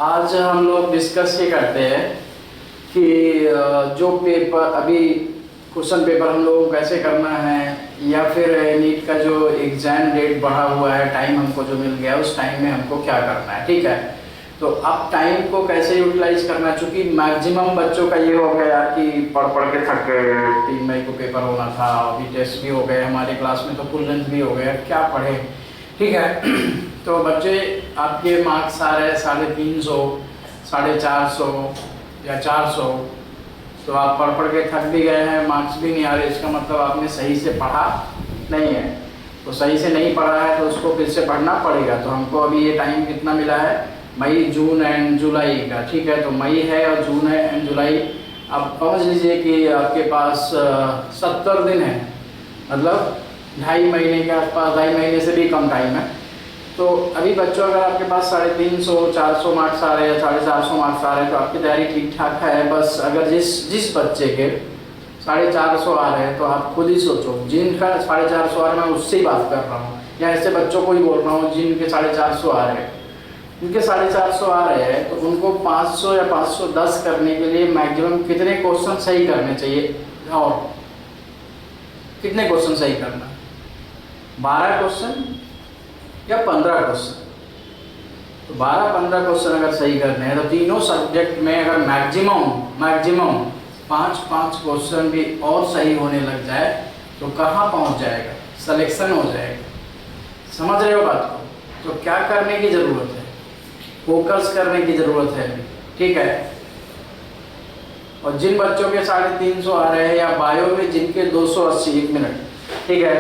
आज हम लोग डिस्कस ये करते हैं कि जो पेपर अभी क्वेश्चन पेपर हम लोगों को कैसे करना है, या फिर नीट का जो एग्ज़ाम डेट बढ़ा हुआ है, टाइम हमको जो मिल गया है उस टाइम में हमको क्या करना है। ठीक है, तो अब टाइम को कैसे यूटिलाइज करना है, चूँकि मैक्सिमम बच्चों का ये हो गया कि पढ़ पढ़ के थक गए। 3 मई को पेपर होना था, अभी टेस्ट भी हो गए, हमारे क्लास में तो फुल लेंथ भी हो गया, क्या पढ़े। ठीक है तो बच्चे आपके मार्क्स आ रहे हैं 350, 450 या 400, तो आप पढ़ पढ़ के थक भी गए हैं, मार्क्स भी नहीं आ रहे, इसका मतलब आपने सही से पढ़ा नहीं है। तो सही से नहीं पढ़ा है तो उसको फिर से पढ़ना पड़ेगा। तो हमको अभी ये टाइम कितना मिला है, मई, जून एंड जुलाई का। ठीक है, तो मई है और जून है एंड जुलाई। अब समझ लीजिए कि आपके पास 70 दिन है, मतलब 2.5 महीने के आसपास, 2.5 महीने से भी कम टाइम है। तो अभी बच्चों अगर आपके पास 350, 400 मार्क्स आ रहे हैं, 450 मार्क्स आ रहे हैं, तो आपकी तैयारी ठीक ठाक है। बस अगर जिस बच्चे के 450 आ रहे हैं तो आप खुद ही सोचो, जिनका 450 आ रहे हैं मैं उससे ही बात कर रहा हूँ, या ऐसे बच्चों को ही बोल रहा हूँ जिनके 450 आ रहे हैं। उनके 450 आ रहे हैं तो उनको 500 या 510 करने के लिए मैक्सिमम कितने क्वेश्चन सही करने चाहिए, और कितने क्वेश्चन सही करना, 12 क्वेश्चन या 15 क्वेश्चन। तो 12-15 क्वेश्चन अगर सही करने हैं तो तीनों सब्जेक्ट में अगर मैक्सिमम 5-5 क्वेश्चन भी और सही होने लग जाए तो कहाँ पहुँच जाएगा, सिलेक्शन हो जाएगा। समझ रहे हो बात को। तो क्या करने की ज़रूरत है, फोकस करने की ज़रूरत है। ठीक है, और जिन बच्चों के 350 आ रहे हैं, या बायो में जिनके 280, 1 मिनट, ठीक है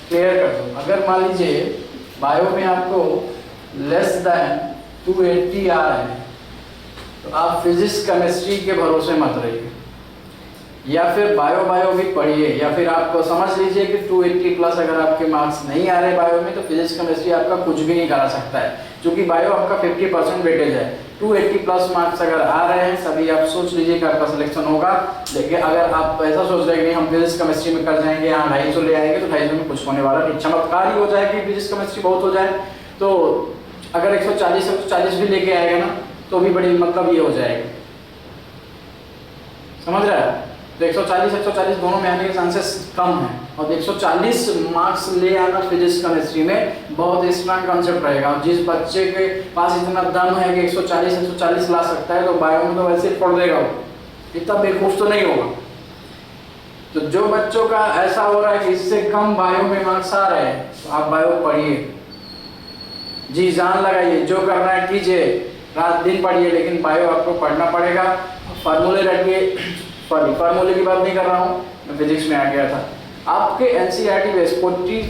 क्लियर कर दो। अगर मान लीजिए बायो में आपको लेस दैन 280 आ रहे हैं तो आप फिजिक्स केमिस्ट्री के भरोसे मत रहिए, या फिर बायो भी पढ़िए, या फिर आप समझ लीजिए कि 280 प्लस अगर आपके मार्क्स नहीं आ रहे बायो में तो फिजिक्स केमिस्ट्री आपका कुछ भी नहीं करा सकता है, क्योंकि बायो आपका 50% वेटेज है। 280 प्लस मार्क्स अगर आ रहे हैं सभी, आप सोच लीजिए कि आपका सिलेक्शन होगा। देखिए अगर आप ऐसा सोच रहे हैं कि हम फिजिक्स केमिस्ट्री में कर जाएंगे, यहाँ 250 ले आएंगे, तो 250 में कुछ होने वाला नहीं, चमत्कार ही हो जाए कि फिजिक्स केमिस्ट्री बहुत हो जाए। तो अगर 140 भी लेके आएगा ना तो भी बड़ी मतलब ये हो जाएगा, समझ रहा है। तो 140 दोनों में आने के चांसेस कम है, और 140 मार्क्स ले आना फिजिक्स केमिस्ट्री में बहुत स्ट्रांग कॉन्सेप्ट रहेगा। और जिस बच्चे के पास इतना दम है कि 140 ला सकता है, तो बायो में तो वैसे पढ़ देगा वो, इतना बेवकूफ़ तो नहीं होगा। तो जो बच्चों का ऐसा हो रहा है कि इससे कम बायो में मार्क्स आ रहे हैं, तो आप बायो पढ़िए, जी जान लगाइए, जो करना है कीजिए, रात दिन पढ़िए, लेकिन बायो आपको पढ़ना पड़ेगा। फार्मूले रखिए, फार्मूले की बात नहीं कर रहा हूँ, मैं फिजिक्स में आ गया था। आपके एनसीईआरटी बेस 40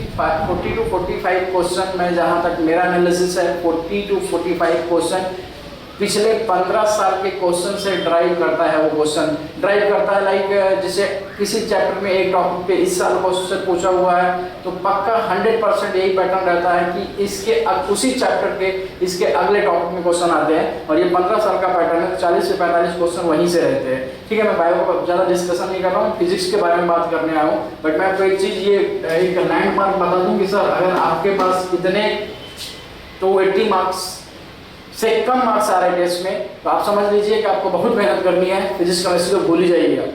to 45 क्वेश्चन में, जहाँ तक मेरा एनालिसिस है 40 to 45 क्वेश्चन पिछले 15 साल के क्वेश्चन से ड्राइव करता है। वो क्वेश्चन ड्राइव करता है लाइक जैसे किसी चैप्टर में एक टॉपिक पे इस साल क्वेश्चन पूछा हुआ है, तो पक्का 100% यही पैटर्न रहता है कि इसके उसी चैप्टर के इसके अगले टॉपिक में क्वेश्चन आते हैं, और ये 15 साल का पैटर्न है। 40 से 45 क्वेश्चन वहीं से रहते हैं। ठीक है, मैं बायो को ज़्यादा डिस्कशन नहीं कर रहा हूँ, फिजिक्स के बारे में बात करने आया हूँ। बट मैं आपको एक चीज़, ये एक लैंडमार्क बता दूँ कि सर अगर आपके पास इतने 280 मार्क्स से कम मार्क्स आ रहे हैं टेस्ट में, तो आप समझ लीजिए कि आपको बहुत मेहनत करनी है। फिजिक्स केमिस्ट्री तो भूल ही जाइए आप,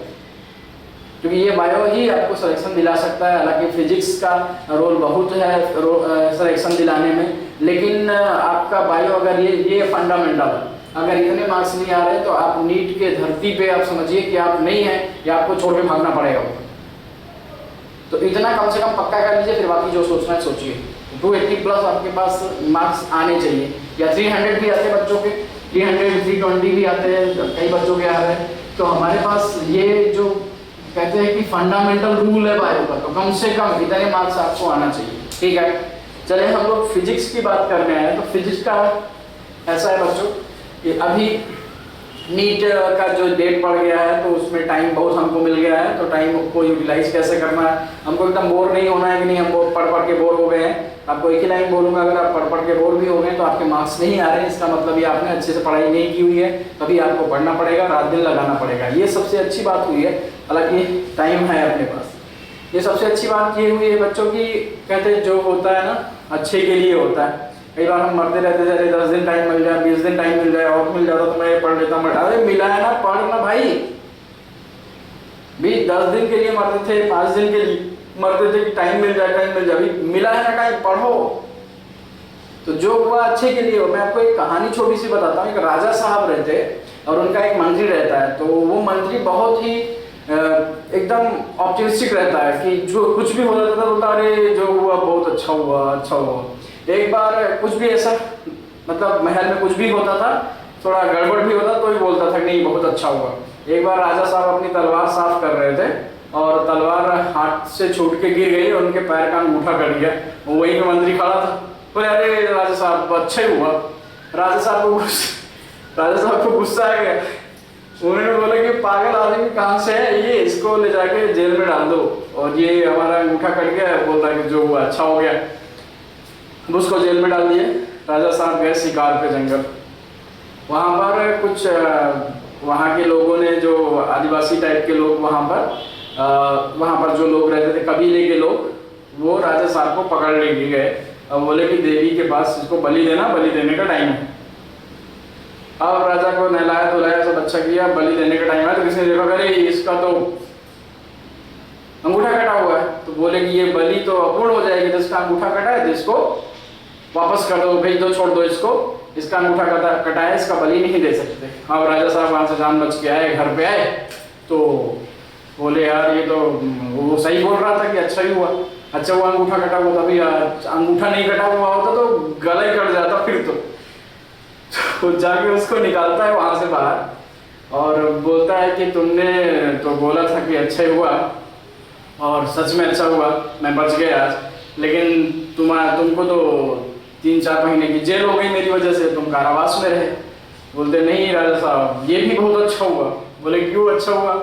क्योंकि ये बायो ही आपको सिलेक्शन दिला सकता है। हालांकि फिजिक्स का रोल बहुत है सिलेक्शन दिलाने में, लेकिन आपका बायो अगर ये फंडामेंटल, अगर इतने मार्क्स नहीं आ रहे तो आप नीट के धरती पे आप समझिए कि आप नहीं हैं, या आपको छोड़ के भागना पड़ेगा। तो इतना कम से कम पक्का कर लीजिए, फिर बाकी जो सोचना है सोचिए। 280 प्लस आपके पास मार्क्स आने चाहिए, या 300 भी आते हैं बच्चों के, 300 320 भी आते हैं, कई बच्चों के आ रहे हैं। तो हमारे पास ये जो कहते हैं कि फंडामेंटल रूल है बायो का, तो कम से कम इतने मार्क्स आपको आना चाहिए। ठीक है, चले हम लोग फिजिक्स की बात करने आए। तो फिजिक्स का ऐसा है बच्चों कि अभी नीट का जो डेट पड़ गया है, तो उसमें टाइम बहुत हमको मिल गया है। तो टाइम को यूटिलाइज कैसे करना है, हमको एकदम बोर नहीं होना है कि नहीं हम पढ़ के बोर हो गए हैं। आपको एक ही लाइन बोलूँगा, अगर आप पढ़ के बोर भी हो गए तो आपके मार्क्स नहीं आ रहे हैं, इसका मतलब ये आपने अच्छे से पढ़ाई नहीं की हुई है, तभी आपको पढ़ना पड़ेगा, रात दिन लगाना पड़ेगा। ये सबसे अच्छी बात हुई है, हालांकि टाइम है अपने पास। ये सबसे अच्छी बात ये हुई है बच्चों की, कहते हैं जो होता है ना अच्छे के लिए होता है। कई बार हम मरते रहते थे, 10 दिन टाइम मिल जाए, 20 दिन टाइम मिल जाए, और मिल जाता तो मैं पढ़ लेता। अरे मिला है ना, पढ़ ना भाई। भी 10 दिन के लिए मरते थे, 5 दिन के लिए मरते थे कि टाइम मिल जाए, टाइम मिल जाए। अभी मिला है ना टाइम, पढ़ो। तो जो हुआ अच्छे के लिए। मैं आपको एक कहानी छोटी सी बताता हूँ। एक राजा साहब रहते और उनका एक मंत्री रहता है। तो वो मंत्री बहुत ही एकदम ऑप्टिमिस्टिक रहता है कि जो कुछ भी हो जाता था बोलता अरे जो हुआ बहुत अच्छा हुआ, अच्छा हुआ। एक बार कुछ भी ऐसा, मतलब महल में कुछ भी होता था, थोड़ा गड़बड़ भी होता तो ही बोलता था कि नहीं बहुत अच्छा हुआ। एक बार राजा साहब अपनी तलवार साफ कर रहे थे और तलवार हाथ से छूट के गिर गई और उनके पैर का अंगूठा कट गया। वहीं पे मंत्री खड़ा था, बोले अरे राजा साहब अच्छा ही हुआ। राजा साहब को गुस्सा आ गया। उन्होंने बोला कि पागल आदमी कहाँ से है ये, इसको ले जाके जेल में डाल दो। और ये हमारा अंगूठा कट गया, बोलता कि जो हुआ अच्छा हो गया। उसको जेल में डाल दिए। राजा साहब गए शिकार पे जंगल। वहाँ पर कुछ वहाँ के लोगों ने, जो आदिवासी टाइप के लोग वहाँ पर जो लोग रहते थे, कबीले के लोग, वो राजा साहब को पकड़ लेके गए। अब बोले कि देवी के पास इसको बलि देना, बलि देने का टाइम है। अब राजा को नहलाया धुलाया, सब अच्छा किया, बलि देने का टाइम है। तो किसी ने देखा अरे इसका तो अंगूठा कटा हुआ है। तो बोले कि ये बलि तो अपूर्ण हो जाएगी, तो इसका अंगूठा कटा है तो इसको वापस कर दो, भेज दो, छोड़ दो इसको। इसका अंगूठा कटा है, इसका बलि नहीं दे सकते। अब राजा साहब वहां से जान बच के आए, घर पे आए तो बोले यार ये तो वो सही बोल रहा था कि अच्छा ही हुआ, अच्छा हुआ अंगूठा कटा हुआ। तभी अंगूठा नहीं कटा हुआ होता तो गला ही कट जाता फिर तो जाके उसको निकालता है वहां से बाहर और बोलता है कि तुमने तो बोला था कि अच्छा ही हुआ और सच में अच्छा हुआ, मैं बच गया आज, लेकिन तुमको तो 3-4 महीने की जेल हो गई मेरी वजह से, तुम कारावास में रहे। बोलते नहीं राजा साहब ये भी बहुत अच्छा हुआ। बोले क्यों अच्छा हुआ?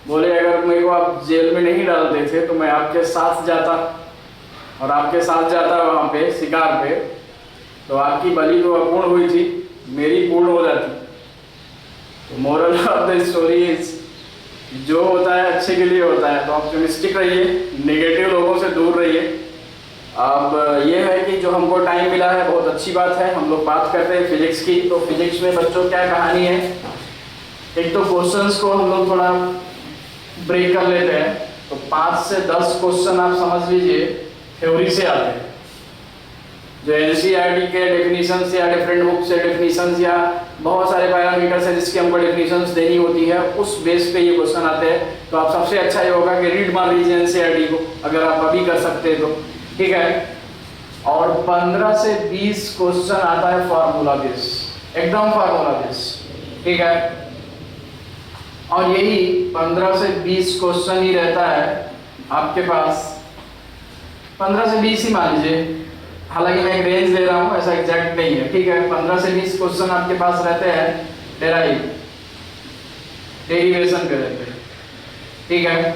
बोले अगर मेरे को आप जेल में नहीं डालते थे तो मैं आपके साथ जाता और आपके साथ जाता वहाँ पे शिकार पे, तो आपकी बलि तो अपूर्ण हुई थी, मेरी पूर्ण हो जाती। तो moral of the story is, जो होता है अच्छे के लिए होता है, तो ऑप्टिमिस्टिक रहिए, नेगेटिव लोगों से दूर रहिए। अब ये है कि जो हमको टाइम मिला है बहुत अच्छी बात है। हम लोग बात करते हैं फिजिक्स की। तो फिजिक्स में बच्चों क्या कहानी है, एक तो क्वेश्चंस को हम लोग थोड़ा ब्रेक कर लेते हैं। तो 5 से 10 क्वेश्चन आप समझ लीजिए थ्योरी से आते हैं, जो एनसीईआरटी के डेफिनेशंस या डिफरेंट बुक से डेफिनेशंस या बहुत सारे पैरामीटर्स हैं जिसकी हमको डेफिनेशंस देनी होती है, उस बेस पे ये क्वेश्चन आते हैं। तो आप सबसे अच्छा ये होगा कि रीड मार लीजिए एनसीईआरटी को, अगर आप अभी कर सकते हैं तो ठीक है। और 15 से 20 क्वेश्चन आता है फार्मूला बेस, एकदम फार्मूला बेस, ठीक है। और यही 15 से 20 क्वेश्चन ही रहता है आपके पास, 15 से 20 ही मान लीजिए, हालांकि मैं एक रेंज दे रहा हूँ, ऐसा एग्जैक्ट नहीं है, ठीक है। 15 से 20 क्वेश्चन आपके पास रहते हैं डेरिवेशन पे रहते हैं, ठीक है।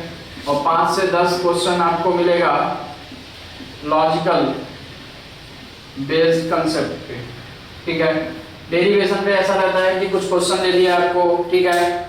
और 5 से 10 क्वेश्चन आपको मिलेगा लॉजिकल बेस्ड कंसेप्ट पे, ठीक है। डेरिवेशन पे ऐसा रहता है कि कुछ क्वेश्चन दे दिया आपको, ठीक है,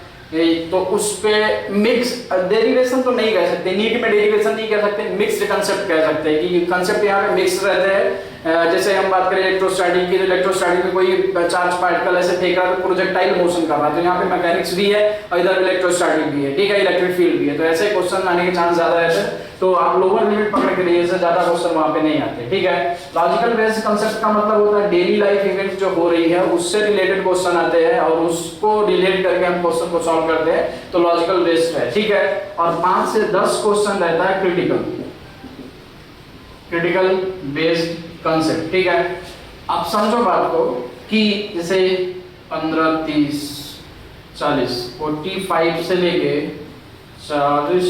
तो उस पे मिक्स डेरिवेशन तो नहीं कह सकते, नीट में डेरिवेशन नहीं कह सकते, मिक्स्ड कंसेप्ट कह सकते हैं कि कंसेप्ट यहाँ पे मिक्स रहते हैं। जैसे हम बात करें इलेक्ट्रोस्टैटिक की, तो इलेक्ट्रोस्टैटिक में कोई चार्ज पार्टिकल ऐसे फेंक रहा है तो प्रोजेक्टाइल मोशन कर रहा है, तो यहाँ पे मैकेनिक्स भी है और इधर इलेक्ट्रोस्टैटिक भी है, ठीक है, इलेक्ट्रिक फील्ड भी है। तो ऐसे क्वेश्चन आने के चांस ज्यादा रहते हैं। तो आप लोअर लिमिट पकड़ के रहिए, ज्यादा क्वेश्चन वहाँ पे नहीं आते, ठीक है। लॉजिकल बेस्ड कंसेप्ट का मतलब होता है डेली लाइफ इवेंट्स जो हो रही है उससे रिलेटेड क्वेश्चन आते हैं और उसको रिलेट करके हम क्वेश्चन को सॉल्व करते हैं, तो लॉजिकल बेस्ड है, ठीक है। और 5 से 10 क्वेश्चन रहता है क्रिटिकल बेस्ड कंसेप्ट, ठीक है। अब समझो बात को कि जैसे 15, 30, 40, 45 से लेके 40,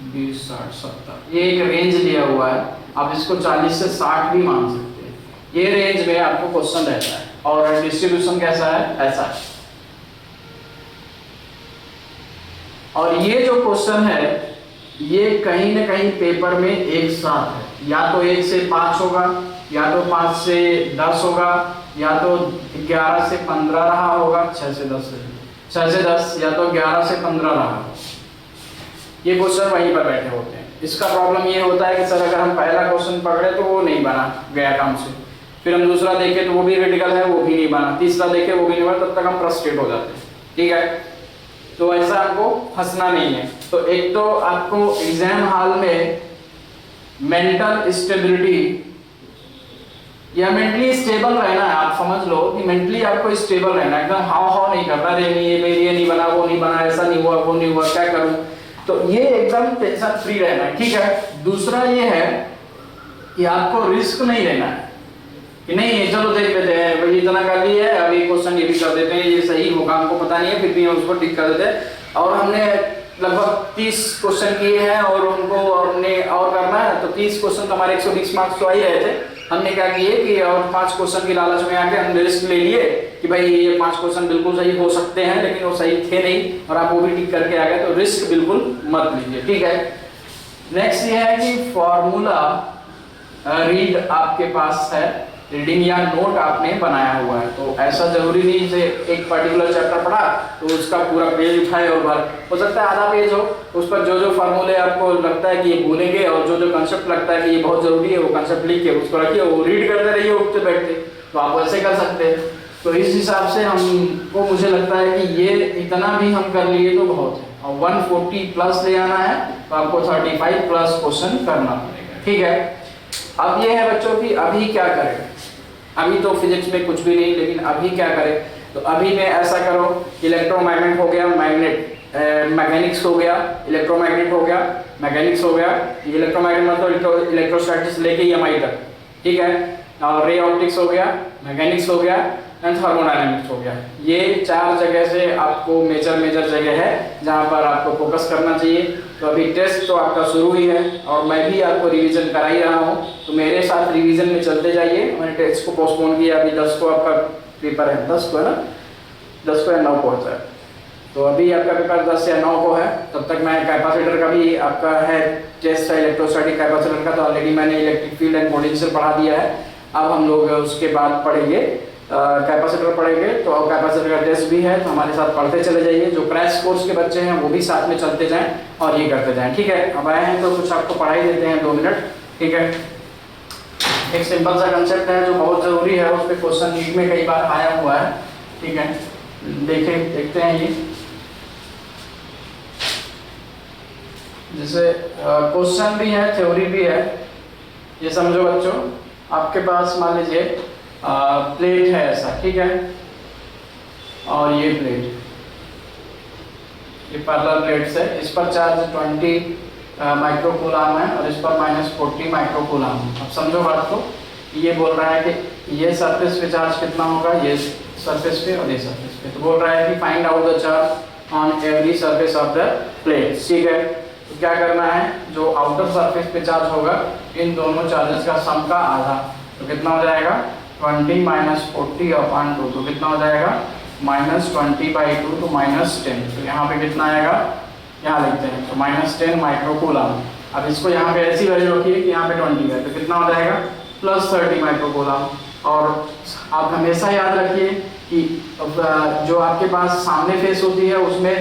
20, 60, 70, ये एक रेंज लिया हुआ है। आप इसको 40 से 60 भी मान सकते हैं। ये रेंज में आपको क्वेश्चन रहता है और डिस्ट्रीब्यूशन कैसा है, ऐसा है। और ये जो क्वेश्चन है ये कहीं ना कहीं पेपर में एक साथ है, या तो 1 से 5 होगा, या तो 5 से 10 होगा, या तो 11 से 15 रहा होगा, 6 से 10, या तो 11 से 15 रहा होगा। ये क्वेश्चन वहीं पर बैठे होते हैं। इसका प्रॉब्लम ये होता है कि सर अगर हम पहला क्वेश्चन पकड़े तो वो नहीं बना गया काम से, फिर हम दूसरा देखें तो वो भी रेडिकल है, वो भी नहीं बना, तीसरा देखें वो भी नहीं बना, तब तक हम फ्रस्ट्रेट हो जाते हैं। ठीक है, तो ऐसा आपको फंसना नहीं है। तो एक तो आपको एग्जाम हॉल में मेंटल स्टेबिलिटी या मेंटली स्टेबल रहना है। आप समझ लो कि मेंटली आपको स्टेबल रहना है, एकदम हाव हाव नहीं करना, रे नहीं ये नहीं बना, वो नहीं बना, ऐसा नहीं हुआ, वो नहीं हुआ, क्या करूं। तो ये एकदम टेंशन फ्री रहना है। ठीक है, दूसरा ये है कि आपको रिस्क नहीं लेना है कि नहीं चलो देख लेते हैं, भाई इतना कर लिया है, अभी क्वेश्चन ये भी कर देते हैं, ये सही होगा हमको पता नहीं है, फिर भी हम उसको टिक कर देते हैं। और हमने लगभग 30 क्वेश्चन किए हैं और उनको हमने और करना है, तो 30 क्वेश्चन तो हमारे 120 मार्क्स तो आ ही रहे थे। हमने क्या किए कि और 5 क्वेश्चन की लालच में आके हमने रिस्क ले लिए कि भाई ये 5 क्वेश्चन बिल्कुल सही हो सकते हैं, लेकिन वो सही थे नहीं और आप वो भी टिक करके आ गए, तो रिस्क बिल्कुल मत लीजिए। ठीक है, नेक्स्ट ये है कि फॉर्मूला रीड आपके पास है, रीडिंग या नोट आपने बनाया हुआ है, तो ऐसा जरूरी नहीं से एक पर्टिकुलर चैप्टर पढ़ा तो उसका पूरा पेज उठाए और भर, हो सकता है आधा पेज हो, उस पर जो जो फार्मूले आपको लगता है कि ये भूलेंगे और जो जो कंसेप्ट लगता है कि ये बहुत जरूरी है वो कंसेप्ट लिख के उसको रखिए, वो रीड करते रहिए उठते बैठते, तो आप वैसे कर सकते हैं। तो इस हिसाब से हमको मुझे लगता है कि ये इतना भी हम कर लिए तो बहुत है, और 140 प्लस ले आना है तो आपको 35 प्लस क्वेश्चन करना पड़ेगा। ठीक है, अब ये है बच्चों की अभी क्या करें। अभी तो फिजिक्स में कुछ भी नहीं, लेकिन अभी क्या करें, तो अभी में ऐसा करो, इलेक्ट्रोमैग्नेट हो गया, मैग्नेटिक्स हो गया, इलेक्ट्रोमैग्नेट हो गया, मैग्नेटिक्स हो गया, इलेक्ट्रोमैग्नेट मतलब इलेक्ट्रोस्टैटिक्स लेके EMI तक। ठीक है, और रे ऑप्टिक्स हो गया, मैग्नेटिक्स हो गया एंड थर्मोडायनेमिक्स हो गया। ये 4 जगह से आपको मेजर जगह है जहाँ पर आपको फोकस करना चाहिए। तो अभी टेस्ट तो आपका शुरू ही है और मैं भी आपको रिवीजन करा ही रहा हूँ, तो मेरे साथ रिवीजन में चलते जाइए। मैंने टेस्ट को पोस्टपोन किया, अभी 10 को आपका पेपर है, 10 को है ना, 10 को या 9 को होता है, तो अभी आपका पेपर 10 या 9 को है। तब तक मैं कैपेसिटर का भी आपका है टेस्ट है, इलेक्ट्रोस्टैटिक कैपेसिटर का, तो ऑलरेडी मैंने इलेक्ट्रिक फील्ड एंड पोटेंशियल पढ़ा दिया है। अब हम लोग उसके बाद पढ़ेंगे कैपेसिटर पढ़ेंगे, तो अब कैपेसिटर का टेस्ट भी है, तो हमारे साथ पढ़ते चले जाइए। जो क्रैश कोर्स के बच्चे हैं वो भी साथ में चलते जाएं और ये करते जाएं। ठीक है, अब आए हैं तो कुछ आपको पढ़ाई देते हैं 2 मिनट। ठीक है, एक सिंपल सा कंसेप्ट है जो बहुत जरूरी है, उस पर क्वेश्चन नीट में कई बार आया हुआ है। ठीक है, देखते हैं ये, जैसे क्वेश्चन भी है, थ्योरी भी है। ये समझो बच्चों, आपके पास मान लीजिए प्लेट है ऐसा, ठीक है, और ये प्लेट, ये पैरेलल प्लेट्स है, इस पर चार्ज 20 माइक्रोकूलम है और इस पर -40 माइक्रोकूलम। अब समझो बात को, ये बोल रहा है कि ये सरफेस पे चार्ज कितना होगा, ये सरफेस पे और ये सरफेस पे, तो बोल रहा है कि find out the charge on every surface of the plate. ठीक है, तो क्या करना है, जो आउटर सरफेस पे चार्ज होगा इन दोनों चार्जेस का सम का आधा, तो कितना हो जाएगा 20 - 40/2, तो कितना हो जाएगा -20/2 तो -10। तो यहाँ पे कितना आएगा, यहाँ लिखते हैं, तो -10 माइक्रोकूलम। अब इसको यहाँ पे ऐसी वैल्यू रखिए कि यहाँ पे 20 है, तो कितना हो जाएगा +30 माइक्रोकूलम। और आप हमेशा याद रखिए कि जो आपके पास सामने फेस होती है उसमें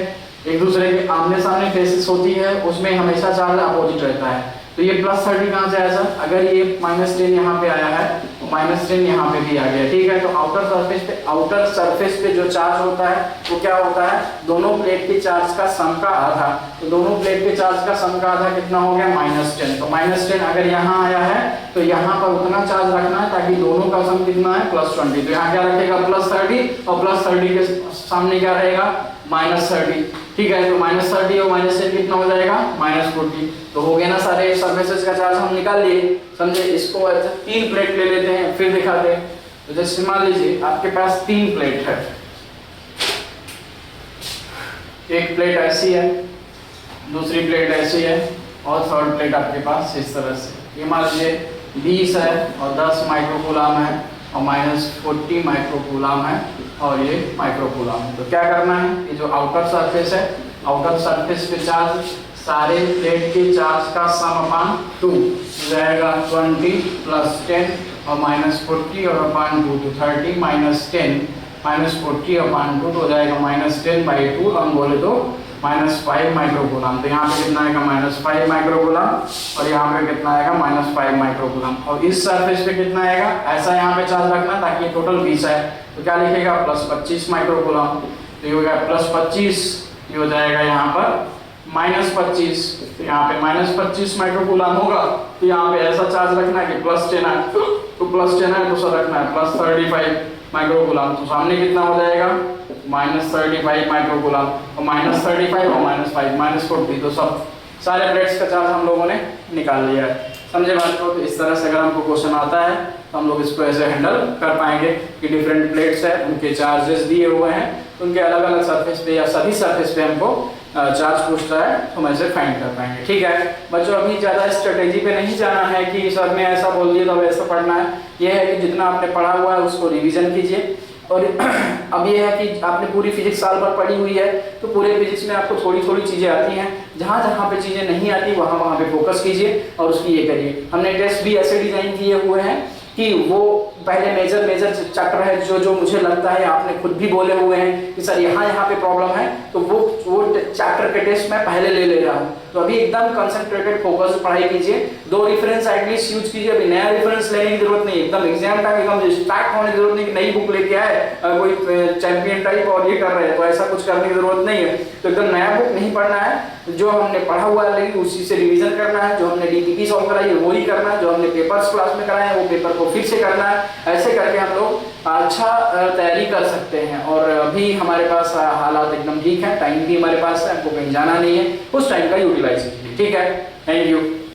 एक दूसरे के आमने सामने फेसेस होती है, उसमें हमेशा चार्ज अपोजिट रहता है। तो ये +30 कहाँ से आया सर, अगर ये -10 यहाँ पे आया है तो -10 यहाँ पे भी आ गया। ठीक है, तो आउटर सरफेस पे जो चार्ज होता है वो क्या होता है, दोनों प्लेट के चार्ज का सम का आधा, तो दोनों प्लेट के चार्ज का सम का आधा कितना हो गया -10। तो -10 अगर यहाँ आया है तो यहाँ पर उतना चार्ज रखना है ताकि दोनों का सम कितना है +20। तो यहाँ क्या रखेगा +30 और +30 के सामने क्या रहेगा -30। ठीक है, तो -30 और -10 कितना हो जाएगा -40। तो हो गया ना, सारे सरफेसेस का चार्ज हम निकाल लिए। समझे, इसको ऐसे 3 प्लेट ले लेते हैं फिर दिखाते हैं। तो जैसे मान लीजिए आपके पास 3 प्लेट है, एक प्लेट ऐसी है, दूसरी प्लेट ऐसी है और थर्ड प्लेट आपके पास इस तरह से। ये मान लीजिए 20 है और 10 माइक्रोकूलम है और -40 माइक्रोकूलम है और ये माइक्रोकूलम है। तो क्या करना है, ये जो आउटर सरफेस है, आउटर सरफेस पे चार्ज सारे प्लेट के चार्ज का सम/2 जाएगा 20 + 10 और -40 और /2, तो 30 - 10 -40/2 तो हो जाएगा -10/2, हम बोले तो -5 माइक्रोकूलम। तो यहाँ पे कितना आएगा -5 माइक्रोकूलम और यहाँ पे कितना आएगा -5 माइक्रोकूलम। और इस सरफेस पे कितना आएगा, ऐसा यहाँ पे चार्ज रखना ताकि ये टोटल 20 है। तो क्या लिखेगा +25 माइक्रोकूलम। तो ये हो गया +25, ये हो जाएगा यहाँ पर -25। तो यहाँ पे -25 माइक्रोकूलम होगा। तो यहाँ पे ऐसा चार्ज रखना है कि +10 है, तो +10 है तो सर रखना है +35 माइक्रोकूलम। तो सामने कितना हो जाएगा -35 माइक्रोकूलम और -35 और -5 -40। तो सब सारे प्लेट्स का चार्ज हम लोगों ने निकाल लिया है। समझे बात को? तो इस तरह से अगर हमको क्वेश्चन आता है तो हम लोग इसको ऐसे हैंडल कर पाएंगे कि डिफरेंट प्लेट्स है, उनके चार्जेस दिए हुए हैं, उनके अलग अलग सरफेस पे या सभी सरफेस पे हमको चार्ज पूछता है तो हम ऐसे फाइंड कर पाएंगे। ठीक है बच्चों, अभी ज़्यादा स्ट्रेटेजी पे नहीं जाना है कि सर ने ऐसा बोल दिया तो ऐसा पढ़ना है। ये है कि जितना आपने पढ़ा हुआ है उसको रिवीजन कीजिए। और अब ये है कि आपने पूरी फिजिक्स साल भर पढ़ी हुई है तो पूरे फिजिक्स में आपको थोड़ी थोड़ी चीज़ें आती हैं। जहाँ जहाँ पे चीज़ें नहीं आती वहाँ पे फोकस कीजिए और उसकी ये करिए। हमने टेस्ट भी ऐसे डिजाइन किए हुए हैं कि वो पहले मेजर चैप्टर है जो मुझे लगता है आपने खुद भी बोले हुए हैं कि सर यहाँ पे प्रॉब्लम है, तो वो चैप्टर के टेस्ट मैं पहले ले रहा हूँ। तो अभी एकदम कंसंट्रेटेड फोकस पढ़ाई कीजिए। 2 रेफरेंस एटलीस्ट यूज कीजिए। अभी नया रेफरेंस लेने की जरूरत नहीं, एकदम एग्जाम टाइम एकदम स्टार्ट होने की जरूरत नहीं कि नई बुक लेके आए कोई चैंपियन टाइप और ये कर रहे हैं, तो ऐसा कुछ करने की जरूरत नहीं है। तो एकदम नया बुक नहीं पढ़ना है, जो हमने पढ़ा हुआ है उसी से रिवीजन करना है। जो हमने डीटीपी सॉल्व कराई है वही करना है, जो हमने पेपर्स क्लास में कराए हैं वो पेपर को फिर से करना है। ऐसे करके हम लोग अच्छा तैयारी कर सकते हैं। और अभी हमारे पास हालात एकदम ठीक है, टाइम भी हमारे पास है, हमको कहीं जाना नहीं है, उस टाइम का यूटिलाइज कीजिए। ठीक है, थैंक यू।